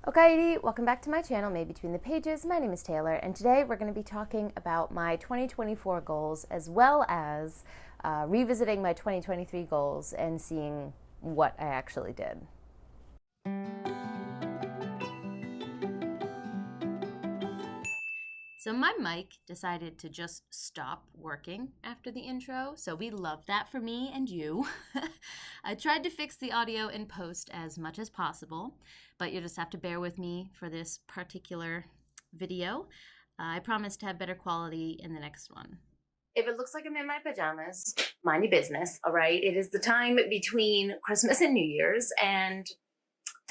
Okaydi, welcome back to my channel, Made Between the Pages. My name is Taylor, and today we're going to be talking about my 2024 goals as well as revisiting my 2023 goals and seeing what I actually did. So my mic decided to just stop working after the intro, so we love that for me and you. I tried to fix the audio in post as much as possible, but you'll just have to bear with me for this particular video. I promise to have better quality in the next one. If it looks like I'm in my pajamas, mind your business, all right? It is the time between Christmas and New Year's, and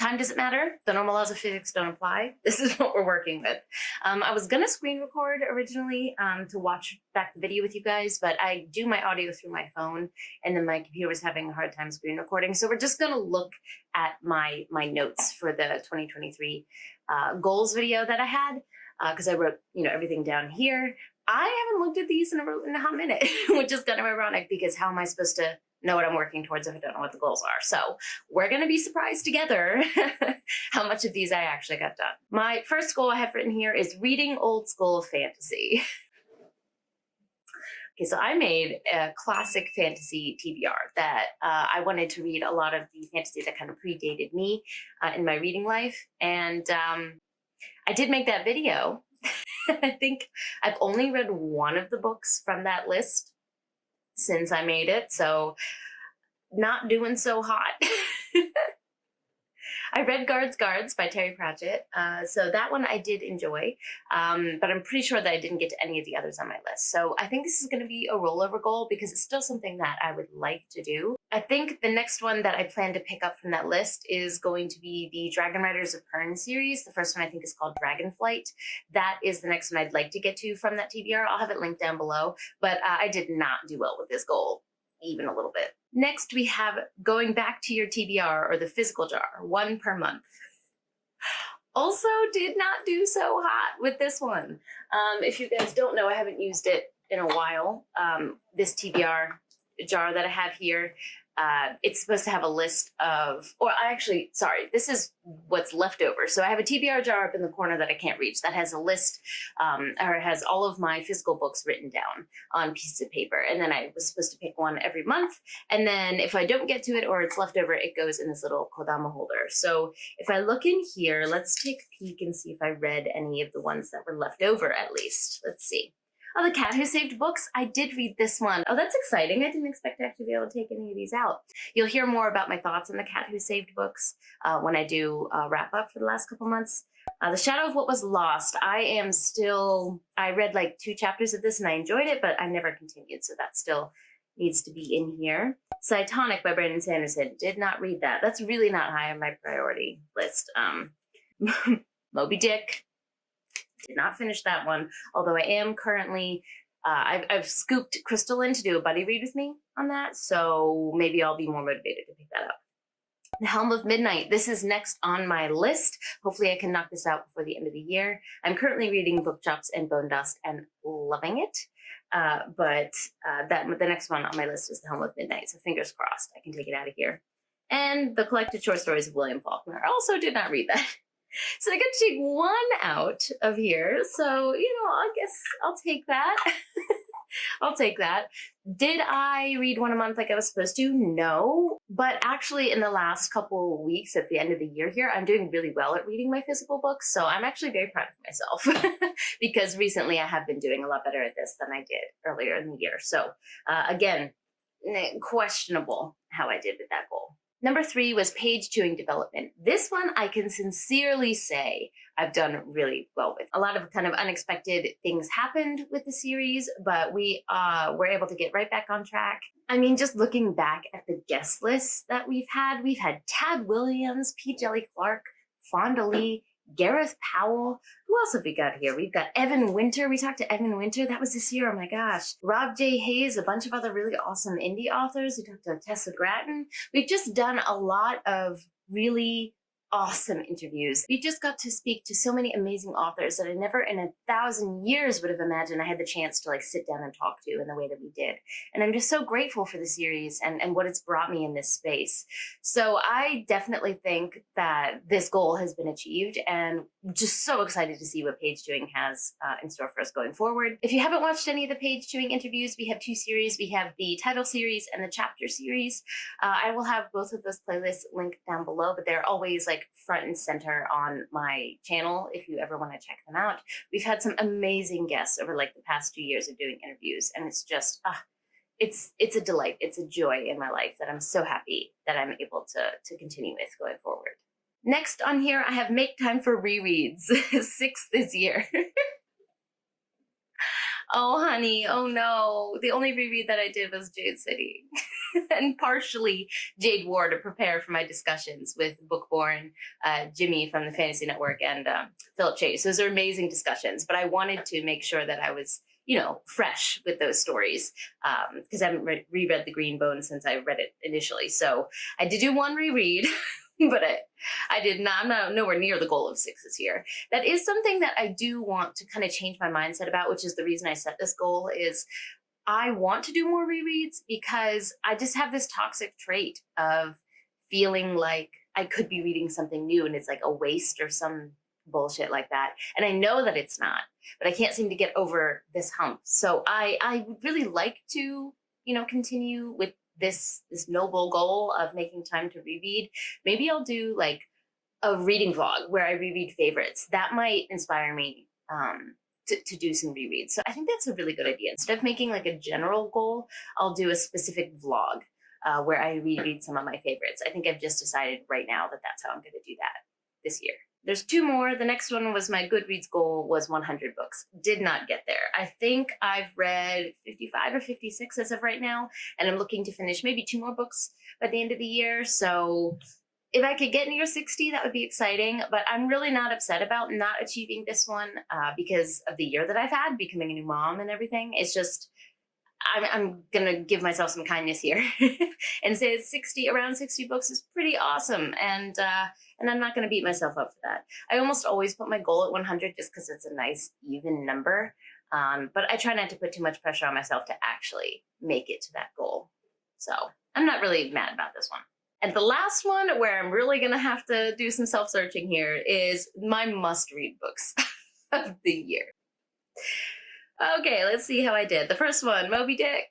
time doesn't matter. The normal laws of physics don't apply. This is what we're working with. I was gonna screen record originally to watch back the video with you guys, but I do my audio through my phone, and then my computer was having a hard time screen recording. So we're just gonna look at my notes for the 2023 goals video that I had, because I wrote everything down here. I haven't looked at these in a hot minute, which is kind of ironic because how am I supposed to know what I'm working towards if I don't know what the goals are? So we're going to be surprised together how much of these I actually got done. My first goal I have written here is reading old school fantasy. Okay, so I made a classic fantasy TBR that I wanted to read a lot of the fantasy that kind of predated me in my reading life. And I did make that video. I think I've only read one of the books from that list since I made it, so not doing so hot. I read Guards by Terry Pratchett, so that one I did enjoy, but I'm pretty sure that I didn't get to any of the others on my list. So I think this is going to be a rollover goal because it's still something that I would like to do. I think the next one that I plan to pick up from that list is going to be the Dragon Riders of Pern series. The first one I think is called Dragonflight. That is the next one I'd like to get to from that TBR. I'll have it linked down below, but I did not do well with this goal, even a little bit. Next, we have going back to your TBR or the physical jar, 1 per month. Also did not do so hot with this one. If you guys don't know, I haven't used it in a while. This TBR jar that I have here, it's supposed to have a list of, this is what's left over. So I have a TBR jar up in the corner that I can't reach that has a list, or it has all of my physical books written down on pieces of paper. And then I was supposed to pick one every month. And then if I don't get to it or it's left over, it goes in this little Kodama holder. So if I look in here, let's take a peek and see if I read any of the ones that were left over at least. Let's see. Oh, The Cat Who Saved Books. I did read this one. Oh, that's exciting. I didn't expect to actually be able to take any of these out. You'll hear more about my thoughts on The Cat Who Saved Books when I do wrap up for the last couple months. The Shadow of What Was Lost. I read like 2 chapters of this and I enjoyed it, but I never continued. So that still needs to be in here. Cytonic by Brandon Sanderson. Did not read that. That's really not high on my priority list. Moby Dick. Did not finish that one, although I am currently, I've scooped Crystal in to do a buddy read with me on that, so maybe I'll be more motivated to pick that up. The Helm of Midnight. This is next on my list. Hopefully I can knock this out before the end of the year. I'm currently reading Book Chops and Bone Dust and loving it, but the next one on my list is The Helm of Midnight, so fingers crossed I can take it out of here. And the Collected Short Stories of William Faulkner. I also did not read that. So I got to take one out of here. So, I guess I'll take that. I'll take that. Did I read one a month like I was supposed to? No. But actually in the last couple of weeks at the end of the year here, I'm doing really well at reading my physical books. So I'm actually very proud of myself because recently I have been doing a lot better at this than I did earlier in the year. So again, questionable how I did with that goal. Number 3 was page chewing development. This one I can sincerely say I've done really well with. A lot of kind of unexpected things happened with the series, but we were able to get right back on track. I mean, just looking back at the guest lists that we've had Tad Williams, P. Jelly Clark, Fonda Lee, Gareth Powell. Who else have we got here? We've got Evan Winter. We talked to Evan Winter. That was this year. Oh my gosh. Rob J. Hayes, a bunch of other really awesome indie authors. We talked to Tessa Gratton. We've just done a lot of really awesome interviews. We just got to speak to so many amazing authors that I never in 1,000 years would have imagined I had the chance to like sit down and talk to in the way that we did. And I'm just so grateful for the series and what it's brought me in this space. So I definitely think that this goal has been achieved, and just so excited to see what Page Chewing has in store for us going forward. If you haven't watched any of the Page Chewing interviews, we have 2 series. We have the title series and the chapter series. I will have both of those playlists linked down below, but they're always like front and center on my channel if you ever want to check them out. We've had some amazing guests over like the past 2 years of doing interviews, and it's just it's a delight. It's a joy in my life that I'm so happy that I'm able to continue with going forward. Next on here, I have Make Time for Rereads, 6 this year. Oh, honey, oh no. The only reread that I did was Jade City. And partially Jade War to prepare for my discussions with Bookborn, Jimmy from the Fantasy Network, and Philip Chase. Those are amazing discussions, but I wanted to make sure that I was, fresh with those stories, because I haven't reread The Green Bone since I read it initially. So I did do one reread, but I did not, I'm not nowhere near the goal of 6 this year. That is something that I do want to kind of change my mindset about, which is the reason I set this goal is I want to do more rereads because I just have this toxic trait of feeling like I could be reading something new and it's like a waste or some bullshit like that. And I know that it's not, but I can't seem to get over this hump. So I would really like to, continue with this noble goal of making time to reread. Maybe I'll do like a reading vlog where I reread favorites. That might inspire me to do some rereads. So I think that's a really good idea. Instead of making like a general goal, I'll do a specific vlog where I reread some of my favorites. I think I've just decided right now that that's how I'm going to do that this year. There's 2 more. The next one was my Goodreads goal was 100 books. Did not get there. I think I've read 55 or 56 as of right now, and I'm looking to finish maybe 2 more books by the end of the year. So if I could get near 60, that would be exciting, but I'm really not upset about not achieving this one because of the year that I've had, becoming a new mom and everything. It's just, I'm going to give myself some kindness here and say around 60 books is pretty awesome. And I'm not going to beat myself up for that. I almost always put my goal at 100 just because it's a nice even number. But I try not to put too much pressure on myself to actually make it to that goal. So I'm not really mad about this one. And the last one where I'm really going to have to do some self-searching here is my must-read books of the year. Okay, let's see how I did. The first one, Moby Dick.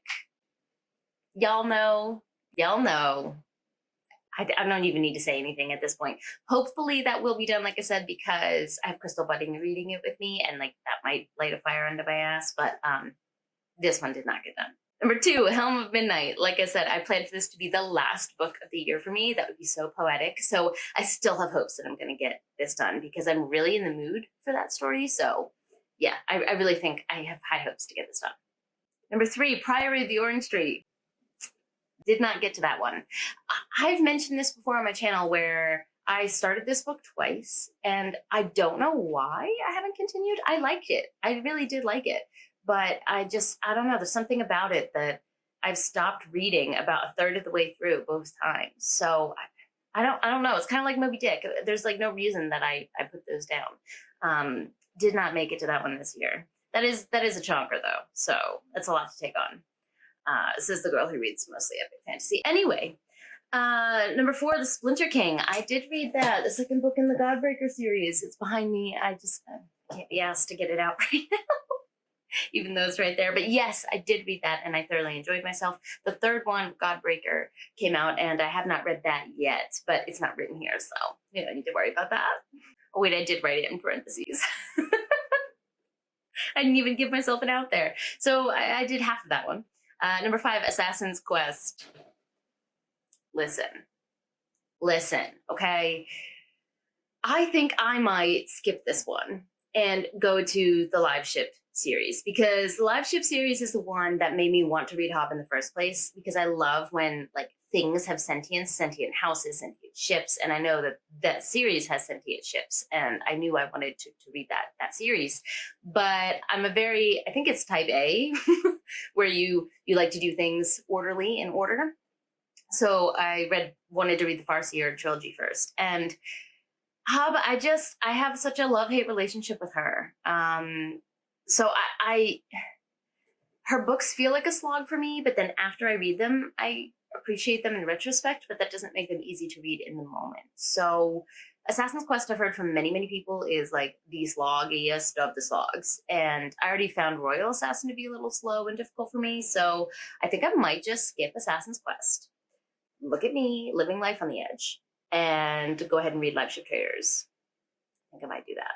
Y'all know. I don't even need to say anything at this point. Hopefully that will be done, like I said, because I have Crystal Budding reading it with me, and like that might light a fire under my ass, but this one did not get done. Number 2, Helm of Midnight. Like I said, I planned for this to be the last book of the year for me. That would be so poetic. So I still have hopes that I'm going to get this done because I'm really in the mood for that story. So yeah, I really think I have high hopes to get this done. Number 3, Priory of the Orange Tree. Did not get to that one. I've mentioned this before on my channel where I started this book twice and I don't know why I haven't continued. I liked it. I really did like it. But I don't know, there's something about it that I've stopped reading about a third of the way through both times. So I don't know. It's kind of like Moby Dick. There's like no reason that I put those down. Did not make it to that one this year. That is a chonker though. So that's a lot to take on. Says the girl who reads mostly epic fantasy. Anyway, number 4, The Splinter King. I did read that, the second book in the Godbreaker series. It's behind me. I can't be asked to get it out right now. Even though it's right there. But yes, I did read that and I thoroughly enjoyed myself. The third one, Godbreaker, came out and I have not read that yet, but it's not written here, so you don't need to worry about that. Oh wait, I did write it in parentheses. I didn't even give myself an out there. So I did half of that one. Number 5, Assassin's Quest. Listen, okay? I think I might skip this one and go to the Live Ship series, because the Live Ship series is the one that made me want to read Hob in the first place, because I love when like things have sentience, sentient houses, sentient ships, and I know that that series has sentient ships, and I knew I wanted to read that series. But I think it's type A, where you like to do things orderly in order. So I wanted to read the Farseer trilogy first, and But I have such a love-hate relationship with her. So her books feel like a slog for me, but then after I read them, I appreciate them in retrospect, but that doesn't make them easy to read in the moment. So Assassin's Quest, I've heard from many, many people, is like the sloggiest of the slogs. And I already found Royal Assassin to be a little slow and difficult for me. So I think I might just skip Assassin's Quest. Look at me living life on the edge and go ahead and read Live Ship Traders. I think I might do that.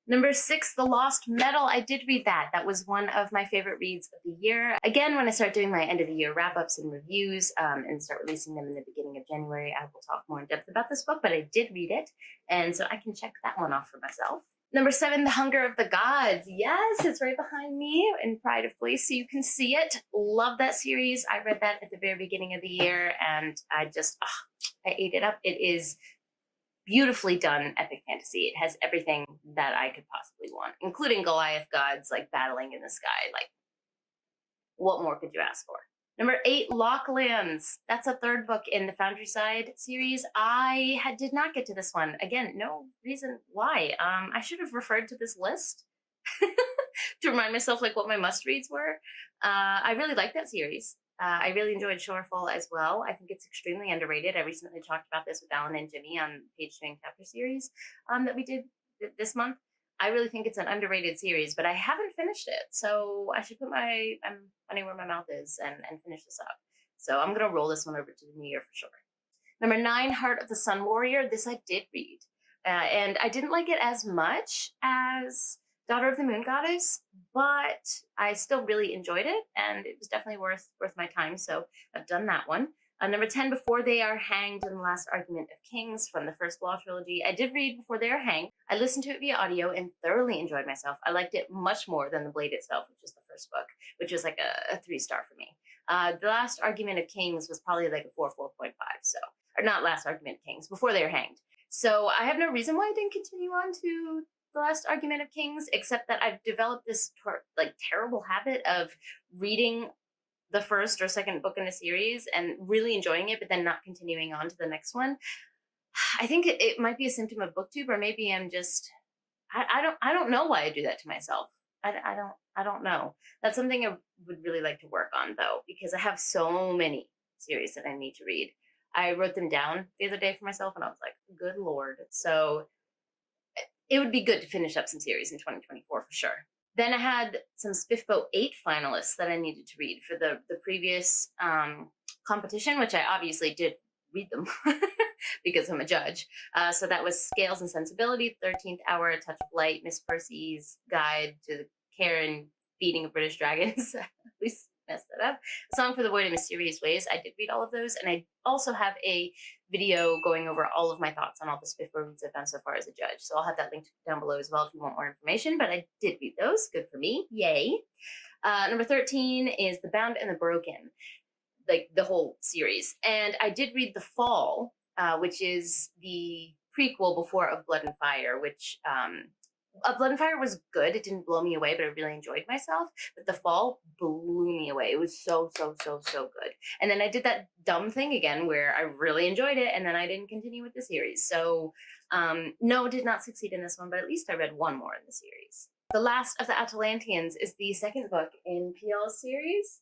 Number 6, The Lost Metal. I did read that. That was one of my favorite reads of the year. Again, when I start doing my end of the year wrap-ups and reviews and start releasing them in the beginning of January, I will talk more in depth about this book, but I did read it, and so I can check that one off for myself. Number 7, The Hunger of the Gods. Yes, it's right behind me in Pride of Place, so you can see it. Love that series. I read that at the very beginning of the year, and I ate it up. It is beautifully done epic fantasy. It has everything that I could possibly want, including Goliath gods like battling in the sky. Like, what more could you ask for? Number 8, Locklands. That's a third book in the Foundryside series. I did not get to this one. Again, no reason why. I should have referred to this list to remind myself like what my must reads were. I really like that series. I really enjoyed Shorefall as well. I think it's extremely underrated. I recently talked about this with Alan and Jimmy on Page Turning Chapter series that we did this month. I really think it's an underrated series, but I haven't finished it. So I should put my money where my mouth is and finish this up. So I'm going to roll this one over to the new year for sure. Number 9, Heart of the Sun Warrior. This I did read. And I didn't like it as much as Daughter of the Moon Goddess, but I still really enjoyed it, and it was definitely worth my time. So I've done that one. Number 10, Before They Are Hanged, and the Last Argument of Kings from the First Law trilogy. I did read Before They Are Hanged. I listened to it via audio and thoroughly enjoyed myself. I liked it much more than The Blade itself, which is the first book, which was like a 3-star for me. The Last Argument of Kings was probably like a 4.5. So, or not Last Argument of Kings, Before They Are Hanged. So I have no reason why I didn't continue on to The Last Argument of Kings, except that I've developed this terrible habit of reading the first or second book in a series and really enjoying it, but then not continuing on to the next one. I think it might be a symptom of booktube, or maybe I'm just I don't know why I do that to myself. I don't know. That's something I would really like to work on though, because I have so many series that I need to read. I wrote them down the other day for myself, and I was like, good Lord. So it would be good to finish up some series in 2024 for sure. Then I had some SPIFBO 8 finalists that I needed to read for the previous competition, which I obviously did read them because I'm a judge. So that was Scales and Sensibility, 13th Hour, A Touch of Light, Miss Percy's Guide to the Care and Feeding of British Dragons. We messed that up. A Song for the Void in Mysterious Ways. I did read all of those, and I also have a video going over all of my thoughts on all the SPIFBO reads I've done so far as a judge. So I'll have that linked down below as well if you want more information, but I did read those. Good for me. Yay. Number 13 is The Bound and the Broken, like the whole series. And I did read The Fall, which is the prequel before Of Blood and Fire, which Of Blood and Fire was good. It didn't blow me away, but I really enjoyed myself. But The Fall blew me away. It was so good. And then I did that dumb thing again where I really enjoyed it, and then I didn't continue with the series. So no, did not succeed in this one, but at least I read one more in the series. The Last of the Atalantians is the second book in PL's series.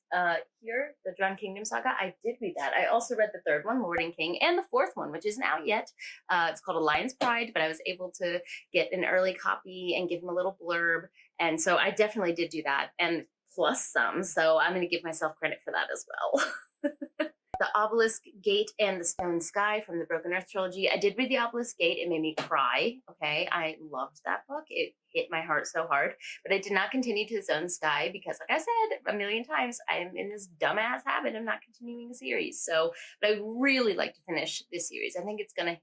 Here, the Drowned Kingdom Saga. I did read that. I also read the third one, Lord and King, and the fourth one, which isn't out yet. It's called Alliance Pride, but I was able to get an early copy and give him a little blurb. And so I definitely did do that, and plus some. So I'm going to give myself credit for that as well. The Obelisk Gate and the Stone Sky from the Broken Earth trilogy. I did read The Obelisk Gate. It made me cry. Okay, I loved that book. It hit my heart so hard. But I did not continue to The Stone Sky because, like I said a million times, I am in this dumbass habit of not continuing a series. So, but I really like to finish this series. I think it's gonna,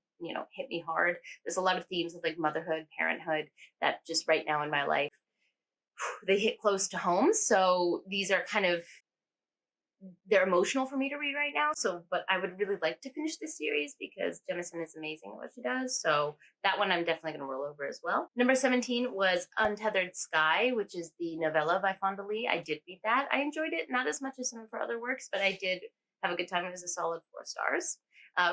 hit me hard. There's a lot of themes of like motherhood, parenthood that just right now in my life, they hit close to home. So these are kind of, they're emotional for me to read right now. So, but I would really like to finish this series because Jemison is amazing at what she does. So that one I'm definitely going to roll over as well. Number 17 was Untethered Sky, which is the novella by Fonda Lee. I did read that. I enjoyed it, not as much as some of her other works, but I did have a good time. It was a solid 4 stars.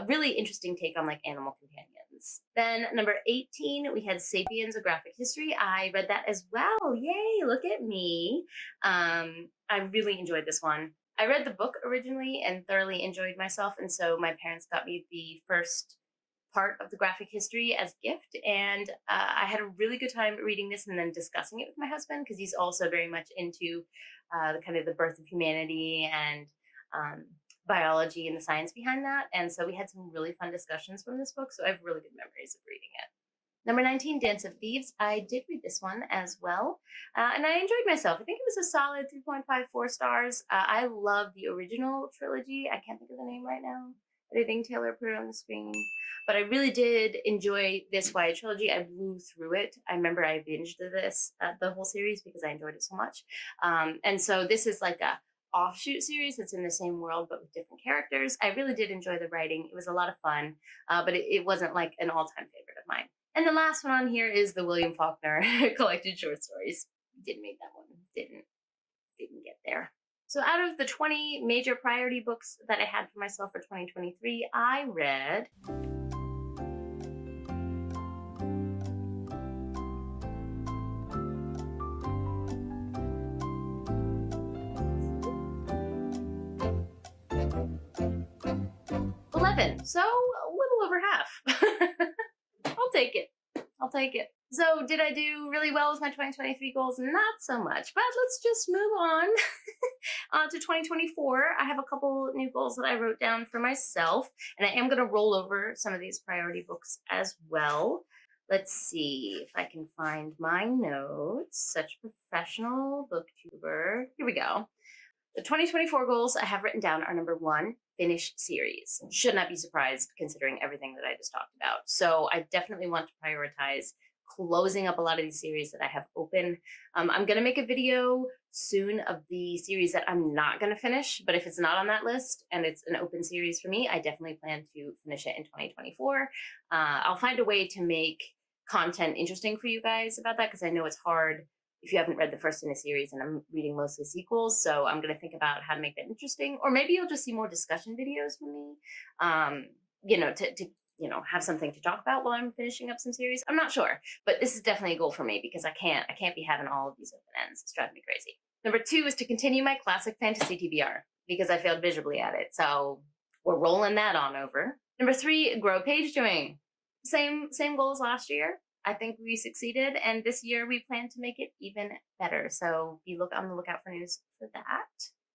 Really interesting take on like animal companions. Then number 18, we had Sapiens: A Graphic History. I read that as well. Yay, look at me. I really enjoyed this one. I read the book originally and thoroughly enjoyed myself, and so my parents got me the first part of the graphic history as a gift, and I had a really good time reading this and then discussing it with my husband because he's also very much into the kind of the birth of humanity and um, biology and the science behind that, and so we had some really fun discussions from this book, so I have really good memories of reading it. Number 19, Dance of Thieves. I did read this one as well, and I enjoyed myself. I think it was a solid 3.54 stars. I love the original trilogy. I can't think of the name right now. I think Taylor put it on the screen. But I really did enjoy this YA trilogy. I blew through it. I remember I binged this, the whole series, because I enjoyed it so much. And so this is like a offshoot series that's in the same world but with different characters. I really did enjoy the writing. It was a lot of fun, but it wasn't like an all-time favorite of mine. And the last one on here is the William Faulkner collected short stories. Didn't make that one. Didn't get there. So out of the 20 major priority books that I had for myself for 2023, I read so a little over half. I'll take it. I'll take it. So did I do really well with my 2023 goals? Not so much, but let's just move on to 2024. I have a couple new goals that I wrote down for myself, and I am going to roll over some of these priority books as well. Let's see if I can find my notes. Such a professional booktuber. Here we go. The 2024 goals I have written down are number 1, finish series. Should not be surprised considering everything that I just talked about. So I definitely want to prioritize closing up a lot of these series that I have open. I'm going to make a video soon of the series that I'm not going to finish, but if it's not on that list and it's an open series for me, I definitely plan to finish it in 2024. I'll find a way to make content interesting for you guys about that because I know it's hard if you haven't read the first in a series, and I'm reading mostly sequels, so I'm going to think about how to make that interesting. Or maybe you'll just see more discussion videos from me, to have something to talk about while I'm finishing up some series. I'm not sure, but this is definitely a goal for me because I can't be having all of these open ends. It's driving me crazy. Number 2 is to continue my classic fantasy TBR because I failed miserably at it, so we're rolling that on over. Number 3, grow page doing. Same goal as last year. I think we succeeded, and this year we plan to make it even better. So be on the lookout for news for that.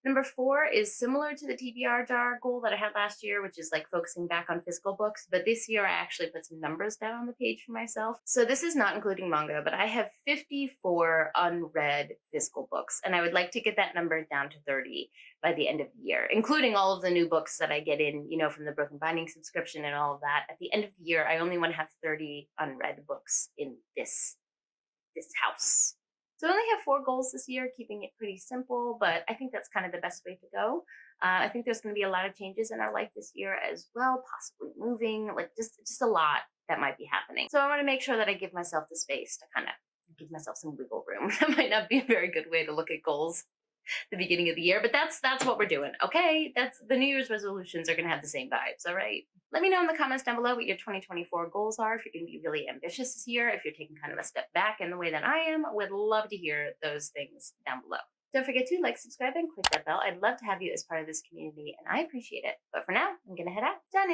Number 4 is similar to the TBR jar goal that I had last year, which is like focusing back on physical books. But this year I actually put some numbers down on the page for myself. So this is not including manga, but I have 54 unread physical books, and I would like to get that number down to 30 by the end of the year, including all of the new books that I get in, from the Broken Binding subscription and all of that. At the end of the year, I only want to have 30 unread books in this house. So I only have 4 goals this year, keeping it pretty simple, but I think that's kind of the best way to go. I think there's going to be a lot of changes in our life this year as well, possibly moving, like just a lot that might be happening. So I want to make sure that I give myself the space to kind of give myself some wiggle room. That might not be a very good way to look at goals the beginning of the year, but that's what we're doing. Okay, that's the New Year's resolutions are going to have the same vibes. All right. Let me know in the comments down below what your 2024 goals are. If you're going to be really ambitious this year, if you're taking kind of a step back in the way that I am, would love to hear those things down below. Don't forget to like, subscribe, and click that bell. I'd love to have you as part of this community, and I appreciate it. But for now, I'm going to head out. Done.